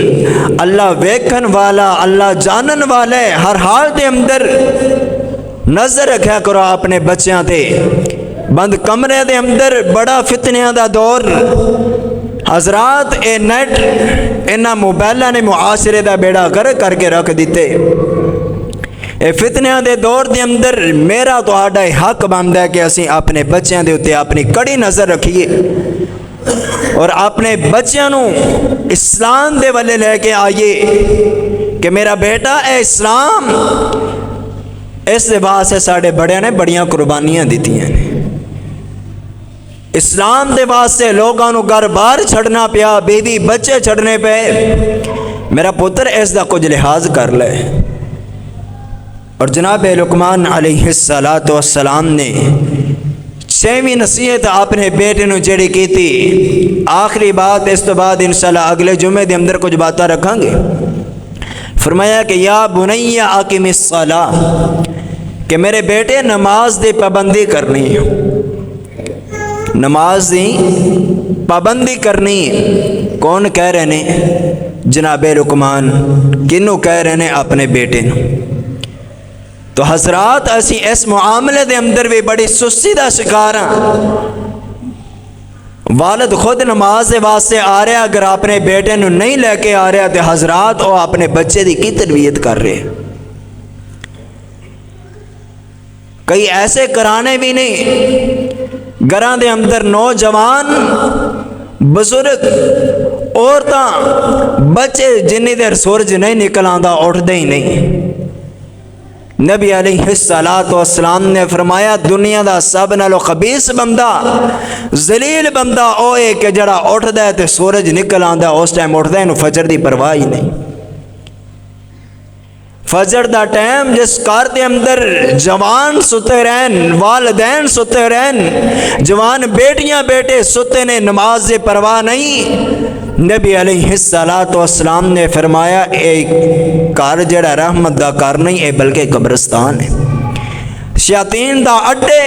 اللہ ویکھن والا، اللہ جانن والے، ہر حال دے اندر نظر رکھا کرو اپنے بچیاں تے۔ بند کمرے دے اندر بڑا فتنیاں دا دور، حضرات اے نیٹ انہاں موبائلہ نے معاشرے دا بیڑا کر کے رکھ دیتے۔ اے فتنیاں دے دور دے اندر میرا تو آڈا حق بندا ہے کہ اسی اپنے بچیاں دے اتے اپنی کڑی نظر رکھیے اور اپنے بچیاں نو اسلام دے والے لے کے آئیے کہ میرا بیٹا اے اسلام، اس دے واسطے ساڑھے بڑے نے بڑیاں قربانیاں دیتی ہیں۔ اسلام دے واسطے لوگاں نو گھر بار چھڑنا پیا، بیوی بچے چھڑنے پہ، میرا پتر اس دا کچھ لحاظ کر لے۔ اور جناب لقمان علیہ السلام نے چھویں نصیحت اپنے بیٹے نو جڑی کی تھی، آخری بات اس تو بعد انشاءاللہ اگلے جمعے دے اندر کچھ باتاں رکھاں گے۔ فرمایا کہ یا بنی اقم الصلاۃ، کہ میرے بیٹے نماز دی پابندی کرنی ہے، نماز دی پابندی کرنی۔ کون کہہ رہے نے؟ جناب لقمان۔ کنوں کہہ رہے نے؟ اپنے بیٹے نو۔ تو حضرات اسی اس معاملے دے اندر بھی بڑی سستی دا شکار ہیں۔ والد خود نماز واسطے آ رہا، اگر اپنے بیٹے نو نہیں لے کے آ رہا تو حضرات وہ اپنے بچے دی کی تربیت کر رہے ہیں۔ کئی ایسے کرانے بھی نہیں، گھراں دے اندر نوجوان بزرگ عورتاں بچے جنی دیر سورج نہیں نکل آندا اٹھتے ہی نہیں۔ نبی علیہ الصلوۃ والسلام نے فرمایا دنیا دا سب نالو خبیث بندہ ذلیل بندہ او ہے کہ جڑا اٹھدا ہے تے سورج نکل آندا اس ٹائم اٹھدا ہے، فجر دی پرواہ ہی نہیں۔ فجر دا ٹائم جس گھر دے اندر جوان ستے رہن، والدین ستے رہن، جوان بیٹیاں بیٹے ستے نے، نماز دی پرواہ نہیں۔ نبی علیہ الصلوۃ والسلام نے فرمایا اے گھر جڑا رحمت دا گھر نہیں اے بلکہ قبرستان ہے، شیاطین دا اڈے،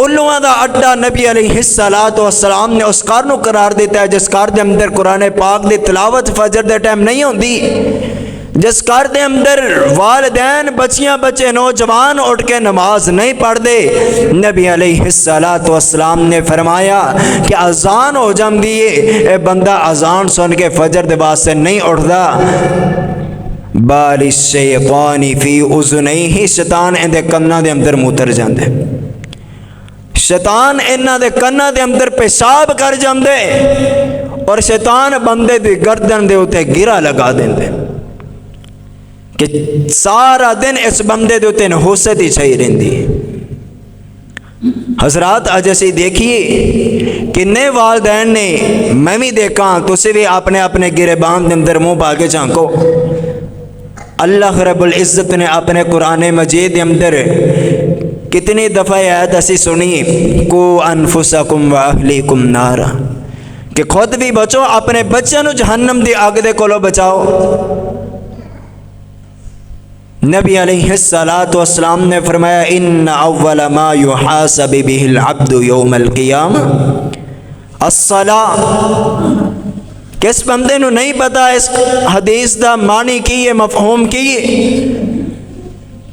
الواں دا اڈا۔ نبی علیہ الصلوۃ والسلام نے اس گھر نو قرار دیتا ہے جس گھر دے اندر قرآن پاک دی تلاوت فجر دے ٹائم نہیں ہوندی، جس گھر دے اندر والدین بچیاں بچے نوجوان اٹھ کے نماز نہیں پڑھ دے۔ نبی علیہ الصلوۃ والسلام نے فرمایا کہ اذان ہو جاندی ہے، اے بندہ اذان سن کے فجر دے واسطے نہیں اٹھدا، بال الشیطان فی اذنیہ، شیطان اندے کناں دے اندر موتر جاندے، شیطان انہاں دے کناں دے اندر پیشاب کر جاندے اور شیطان بندے دی گردن دے اوتے گرا لگا دیندے کہ سارا دن اس بندے دے اوتے نحوست ہی چھئی رہندی۔ حضرات اج اسی دیکھیے کنے والدین نے، میں بھی دیکھاں، تسی بھی اپنے اپنے گریبان دے اندر منہ پا کے جھانکو۔ اللہ رب العزت نے اپنے قرآن مجید دے اندر کتنی دفعہ آیت اسی سنی، کو انفسکم و اہلیکم نارا، کہ خود بھی بچو اپنے بچوں نو جہنم دی آگ دے کولو بچاؤ۔ نبی علیہ الصلوۃ والسلام نے فرمایا ان اول ما یحاسب به العبد یوم القیامہ الصلاۃ۔ کس بندے نو نہیں پتا اس حدیث دا معنی کی ہے، مفہوم کی ہے،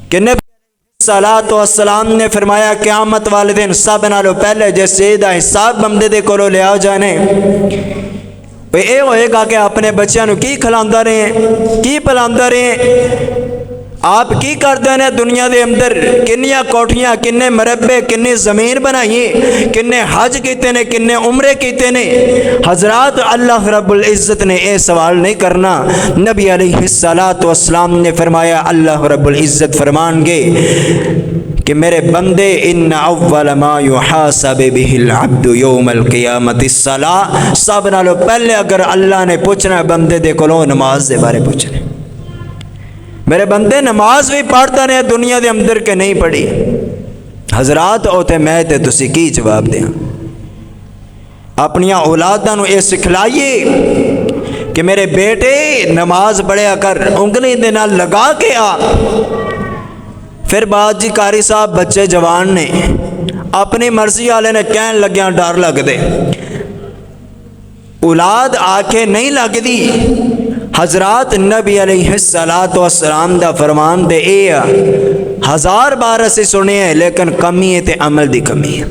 کہ نبی علیہ الصلوۃ والسلام نے فرمایا قیامت والے دن سب نالو پہلے جس چیز دا حساب بندے دے کولو لیا جانے اے ہوئے گا کہ اپنے بچیاں نو کی کھلاندا رہے ہیں، کی پلاندا رہے ہیں، آپ کی کرتے ہیں دنیا دے اندر، کنیاں کوٹھیاں، کنے مربے، کنی زمین بنائیے، کنے حج کیتے نے، کنے عمرے کیتے نے۔ حضرات اللہ رب العزت نے اے سوال نہیں کرنا۔ نبی علیہ الصلوۃ والسلام نے فرمایا، اللہ رب العزت فرمان گے کہ میرے بندے ان اول ما یحاسب به العبد یوم القیامت الصلاۃ، سب نالو پہلے اگر اللہ نے پوچھنا بندے دے کولوں نماز دے بارے پوچھنا، میرے بندے نماز بھی پڑھتا رہے دنیا دے اندر کے نہیں پڑھی۔ حضرات اوتے میں تے تسی کی جواب دیاں؟ اپنیاں اولاداں نو اے سکھلائیے کہ میرے بیٹے نماز پڑھیا کر، انگلی دے نال لگا کے آ۔ پھر بعد جی قاری صاحب بچے جوان نے اپنی مرضی والے نے کہن لگیاں ڈر لگ دے، اولاد آکے نہیں لگ دی۔ حضرات نبی علیہ الصلوۃ والسلام دا فرمان دے اے 1000 بار اسی سنے ہیں، لیکن کمی ہے تے عمل دی کمی ہے،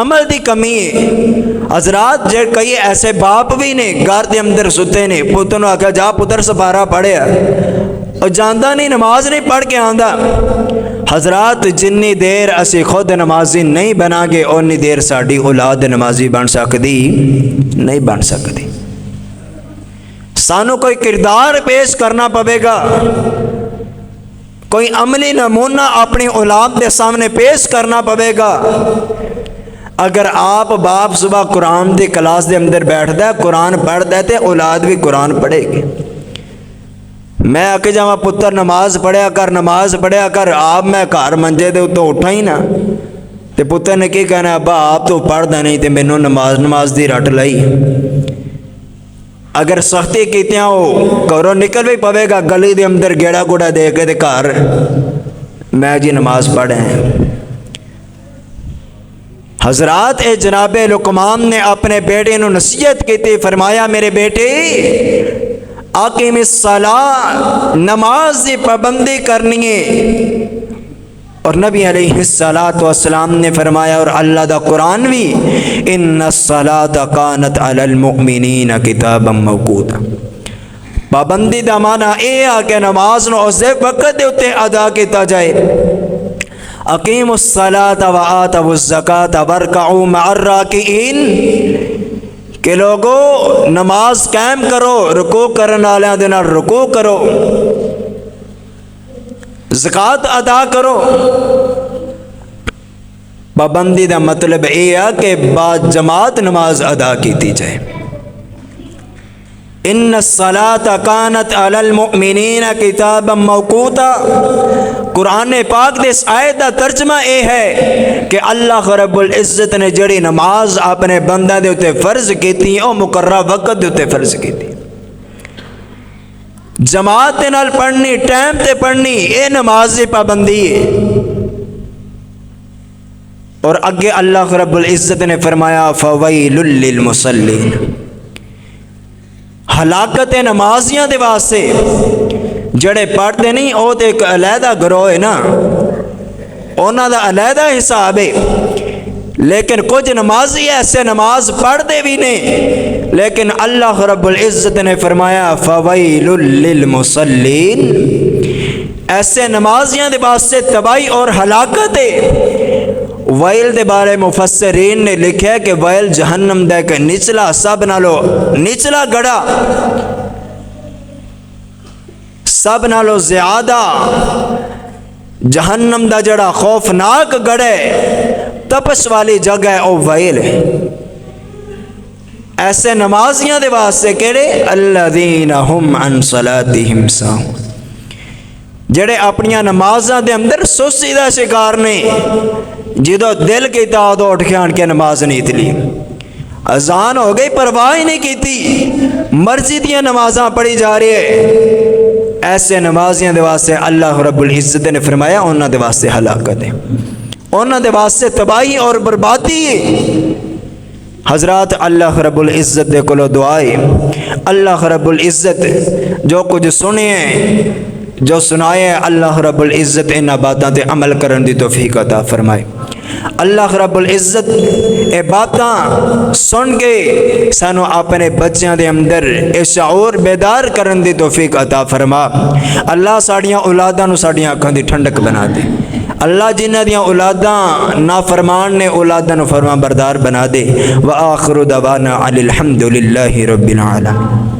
عمل دی کمی ہے۔ حضرات جے کئی ایسے باپ بھی نے گھر دے اندر ستے نے، پتر نو آکھیا جا پتر سپارہ پڑھیا اور جاندا نہیں، نماز نہیں پڑھ کے آندا۔ حضرات جنی دیر اسی خود نمازی نہیں بنا گے اونی دیر ساڈی اولاد نمازی بن سکدی نہیں بن سکتی۔ سانو کوئی کردار پیش کرنا پڑے گا، کوئی عملی نمونہ اپنی اولاد کے سامنے پیش کرنا پڑے گا۔ اگر آپ باپ صبح قرآن دی کلاس دے اندر بیٹھتا ہے، قرآن پڑھتا ہے تے اولاد بھی قرآن پڑھے گی۔ میں آکے جاواں پتر نماز پڑھیا کر، نماز پڑھیا کر، آپ میں گھر منجے دے تو اٹھا ہی نہ تے پتر نے کی کہنا، ابا آپ تو پڑھدا نہیں تے مینوں نماز دی رٹ لئی۔ اگر سختی کیتیاں ہو گھروں نکل بھی پوے گا، گلی دے اندر گیڑا گوڑا دے کے دے گھر میں جی نماز پڑھے ہیں۔ حضرات اے جناب لقمان نے اپنے بیٹے نو نصیحت کی تھی، فرمایا میرے بیٹے اقیم الصلاۃ، نماز دی پابندی کرنی ہے۔ اور نبی علیہ الصلوۃ والسلام نے فرمایا، اور اللہ دا قرآن بھی، ان الصلاۃ کانت علی المؤمنین کتابا موقوتا۔ پابندی دا معنی اے آ کہ نماز نو اس وقت دے اتے ادا کیتا جائے۔ اقیم الصلاۃ و آتوا الزکاۃ وارکعوا مع الراکعین، کہ لوگو نماز قائم کرو، رکوع کرن والےاں دے نال رکوع کرو، زکوٰۃ ادا کرو۔ پابندی دا مطلب یہ ہے کہ با جماعت نماز ادا کیتی جائے۔ ان الصلاۃ کانت علی المؤمنین کتابا موقوتا، قرآن پاک دے اس آیت دا ترجمہ یہ ہے کہ اللہ رب العزت نے جڑی نماز اپنے بندہ دے اتے فرض کیتی او مقررہ وقت دے اتے فرض کیتی، جماعت دے نال پڑھنی، ٹائم تے پڑھنی، اے نماز دی پابندی ہے۔ اور اگے اللہ رب العزت نے فرمایا فویل للمصلین، ہلاکت نمازیاں دے واسطے، جڑے پڑھتے نہیں او تے ایک علیحدہ گروہ ہے نا، انہاں دا علیحدہ حساب ہے، لیکن کچھ نمازی ایسے نماز پڑھتے بھی نہیں، لیکن اللہ رب العزت نے فرمایا فویل للمصلین، ایسے نمازیاں دے واسطے تباہی اور ہلاکت ہے۔ ویل دے بارے مفسرین نے لکھا ہے کہ ویل جہنم دا ایک نچلا، سب نالو نچلا گڑا، سب نالو زیادہ جہنم دا جڑا خوفناک گڑے تپش والی جگہ ہے او ویل ہے۔ ایسے نمازیاں دے واسطے کہڑے الذین ہم عن صلاتہم ساہون، جڑے اپنیاں نمازاں دے اندر سستی دا شکار نے، جدو دل کی اطاعت اٹھ کے آن کے نماز نہیں تلی، اذان ہو گئی پرواہ نہیں کیتی، مرضی دیاں نمازاں پڑھی جا رہی ہے۔ ایسے نمازیاں دے واسطے اللہ رب العزت نے فرمایا انہاں دے واسطے ہلاکت ہے، انہاں دے واسطے تباہی اور بربادی ہے۔ حضرات اللہ رب العزت دے کولو دعائے اللہ رب العزت جو کچھ سنے جو سنائے اللہ رب العزت ان باتاں تے عمل کرن دی توفیق عطا فرمائے۔ اللہ رب العزت اے باتاں سن کے سانو اپنے بچیاں دے اندر اے شعور بیدار کرن دی توفیق عطا فرما۔ اللہ ساڑیاں اولاداں نو ساڑیاں اکھاں دی ٹھنڈک بنا دے۔ اللہ جنہ دیاں اولاداں نافرمان نے اولاداں نو فرما بردار بنا دے۔ وآخر دعوانا الحمد للہ رب العالمین۔